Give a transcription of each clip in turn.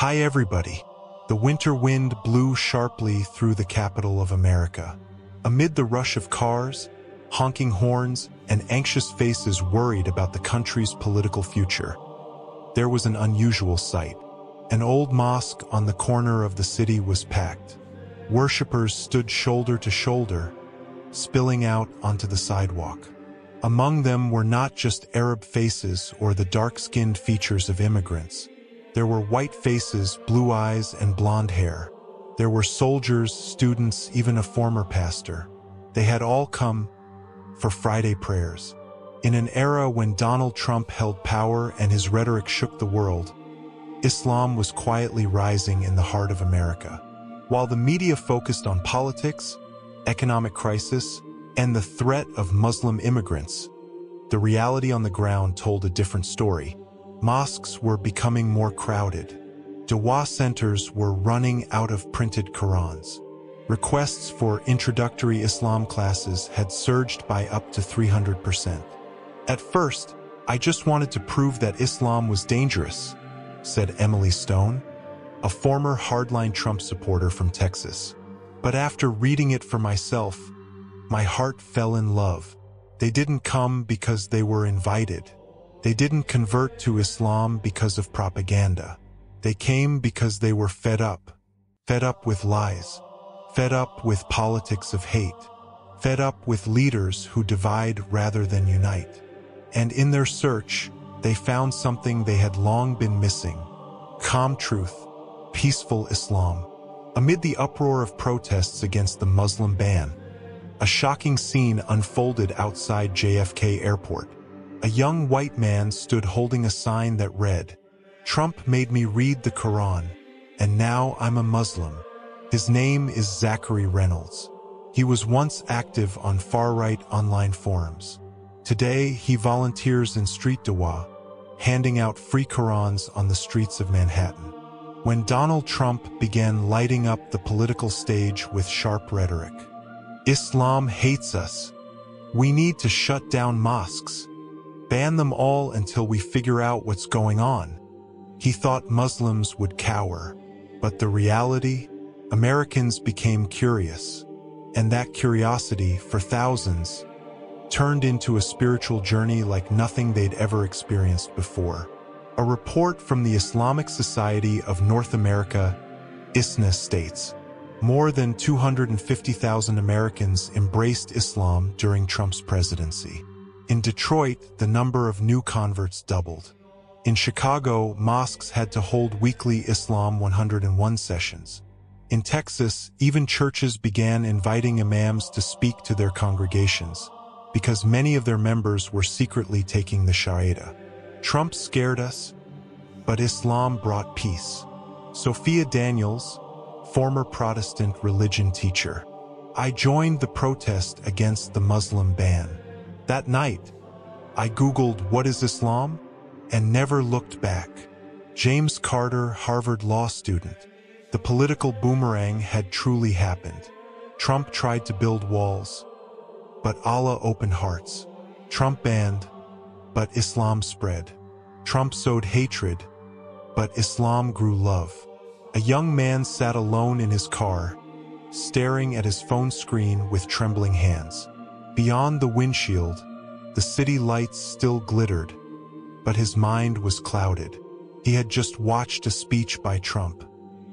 Hi everybody. The winter wind blew sharply through the capital of America. Amid the rush of cars, honking horns, and anxious faces worried about the country's political future, there was an unusual sight. An old mosque on the corner of the city was packed. Worshippers stood shoulder to shoulder, spilling out onto the sidewalk. Among them were not just Arab faces or the dark-skinned features of immigrants. There were white faces, blue eyes, and blonde hair. There were soldiers, students, even a former pastor. They had all come for Friday prayers. In an era when Donald Trump held power and his rhetoric shook the world, Islam was quietly rising in the heart of America. While the media focused on politics, economic crisis, and the threat of Muslim immigrants, the reality on the ground told a different story. Mosques were becoming more crowded. Dawah centers were running out of printed Qurans. Requests for introductory Islam classes had surged by up to 300%. At first, I just wanted to prove that Islam was dangerous, said Emily Stone, a former hardline Trump supporter from Texas. But after reading it for myself, my heart fell in love. They didn't come because they were invited. They didn't convert to Islam because of propaganda. They came because they were fed up with lies, fed up with politics of hate, fed up with leaders who divide rather than unite. And in their search, they found something they had long been missing: calm truth, peaceful Islam. Amid the uproar of protests against the Muslim ban, a shocking scene unfolded outside JFK Airport. A young white man stood holding a sign that read, "Trump made me read the Quran, and now I'm a Muslim." His name is Zachary Reynolds. He was once active on far-right online forums. Today, he volunteers in street dawah, handing out free Qurans on the streets of Manhattan. When Donald Trump began lighting up the political stage with sharp rhetoric, "Islam hates us. We need to shut down mosques. Ban them all until we figure out what's going on," he thought Muslims would cower. But the reality? Americans became curious, and that curiosity, for thousands, turned into a spiritual journey like nothing they'd ever experienced before. A report from the Islamic Society of North America, ISNA, states, more than 250,000 Americans embraced Islam during Trump's presidency. In Detroit, the number of new converts doubled. In Chicago, mosques had to hold weekly Islam 101 sessions. In Texas, even churches began inviting imams to speak to their congregations, because many of their members were secretly taking the shahada. Trump scared us, but Islam brought peace. Sophia Daniels, former Protestant religion teacher. I joined the protest against the Muslim ban. That night, I Googled "What is Islam?" and never looked back. James Carter, Harvard law student. The political boomerang had truly happened. Trump tried to build walls, but Allah opened hearts. Trump banned, but Islam spread. Trump sowed hatred, but Islam grew love. A young man sat alone in his car, staring at his phone screen with trembling hands. Beyond the windshield, the city lights still glittered, but his mind was clouded. He had just watched a speech by Trump.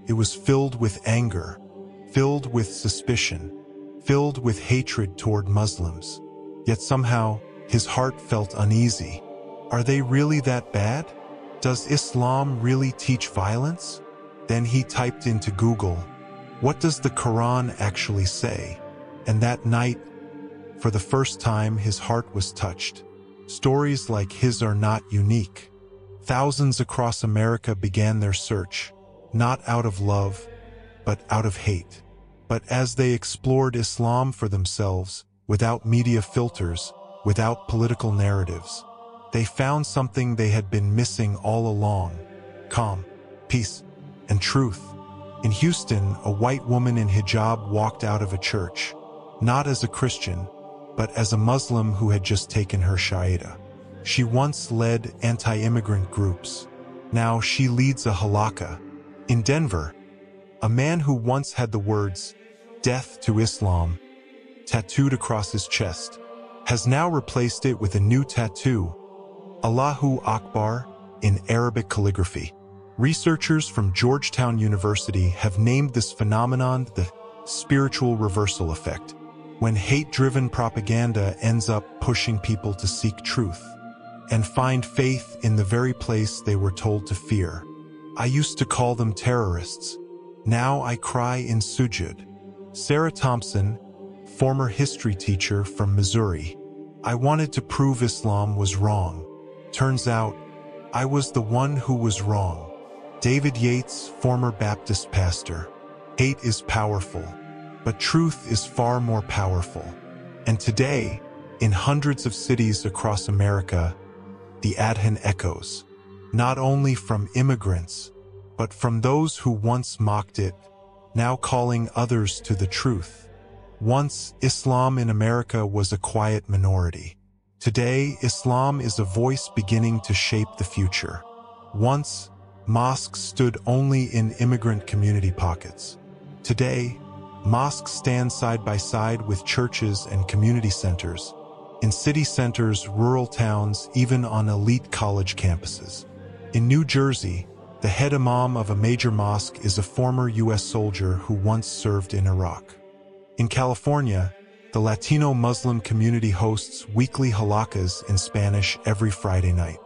It was filled with anger, filled with suspicion, filled with hatred toward Muslims. Yet somehow, his heart felt uneasy. Are they really that bad? Does Islam really teach violence? Then he typed into Google, "What does the Quran actually say?" And that night, for the first time, his heart was touched. Stories like his are not unique. Thousands across America began their search, not out of love, but out of hate. But as they explored Islam for themselves, without media filters, without political narratives, they found something they had been missing all along: calm, peace, and truth. In Houston, a white woman in hijab walked out of a church, not as a Christian, but as a Muslim who had just taken her shahada. She once led anti-immigrant groups. Now she leads a halakha, In Denver, a man who once had the words, "Death to Islam," tattooed across his chest, has now replaced it with a new tattoo, Allahu Akbar, in Arabic calligraphy. Researchers from Georgetown University have named this phenomenon the spiritual reversal effect, when hate-driven propaganda ends up pushing people to seek truth and find faith in the very place they were told to fear. I used to call them terrorists. Now I cry in sujud. Sarah Thompson, former history teacher from Missouri. I wanted to prove Islam was wrong. Turns out, I was the one who was wrong. David Yates, former Baptist pastor. Hate is powerful, but truth is far more powerful. And today, in hundreds of cities across America, the adhan echoes, not only from immigrants, but from those who once mocked it, now calling others to the truth. Once, Islam in America was a quiet minority. Today, Islam is a voice beginning to shape the future. Once, mosques stood only in immigrant community pockets. Today, mosques stand side by side with churches and community centers, in city centers, rural towns, even on elite college campuses. In New Jersey, the head imam of a major mosque is a former U.S. soldier who once served in Iraq. In California, the Latino Muslim community hosts weekly halakas in Spanish every Friday night.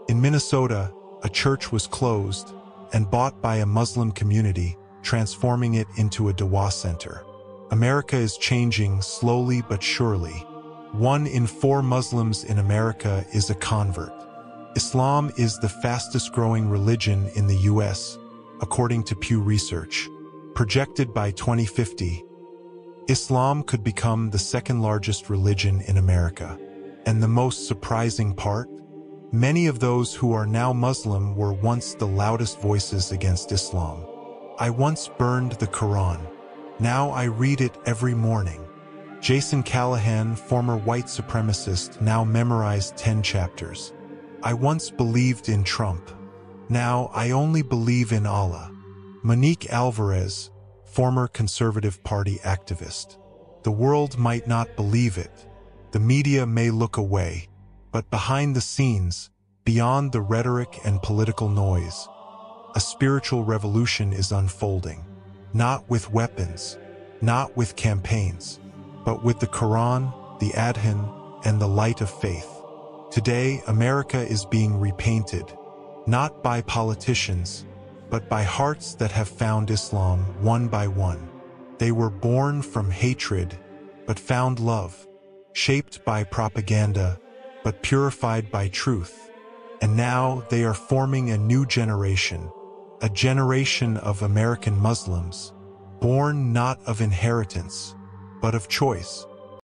In Minnesota, a church was closed and bought by a Muslim community, transforming it into a Dawah center. America is changing slowly but surely. 1 in 4 Muslims in America is a convert. Islam is the fastest-growing religion in the U.S., according to Pew Research. Projected by 2050, Islam could become the second-largest religion in America. And the most surprising part? Many of those who are now Muslim were once the loudest voices against Islam. I once burned the Quran. Now I read it every morning. Jason Callahan, former white supremacist, now memorized 10 chapters. I once believed in Trump. Now I only believe in Allah. Monique Alvarez, former Conservative Party activist. The world might not believe it. The media may look away. But behind the scenes, beyond the rhetoric and political noise, a spiritual revolution is unfolding. Not with weapons, not with campaigns, but with the Quran, the Adhan, and the light of faith. Today, America is being repainted, not by politicians, but by hearts that have found Islam one by one. They were born from hatred, but found love, shaped by propaganda, but purified by truth. And now they are forming a new generation, a generation of American Muslims, born not of inheritance, but of choice.